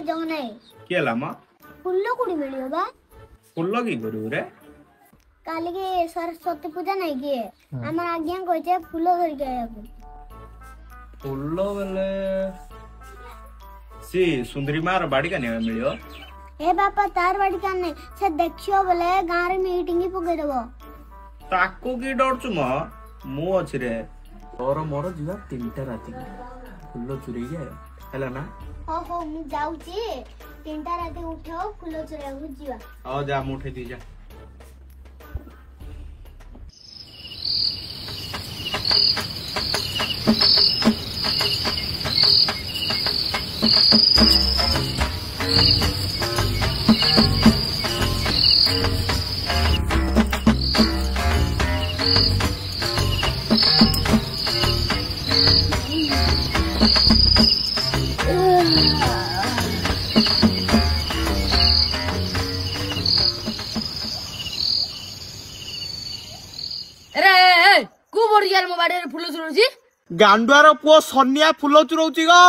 जाओ नहीं किए लामा फुल्ल कुड़ी मिलियो बा फुल्ल की करू रे काली के सरस्वती पूजा नहीं किए हमर आज्ञा कहचे फूल धर के आया फुल्ल बेले सी सुंदरी मार बाड़ी का नहीं मिलियो हे बापा तार बाड़ी का नहीं से देखियो बोले गांव रे मीटिंग पके देबो ताको की डर छु मु अछि रे तोर मोर जिवा 3टा राती फुल्ल चुरी के हैला ना हो मु जाउची 3टा राती उठो फूल चुरा बुझिवा आ जा मुठे दी जा मोबाइल फुल चुराउची गांडुआर पुओ सनिया फुल चुराउची गो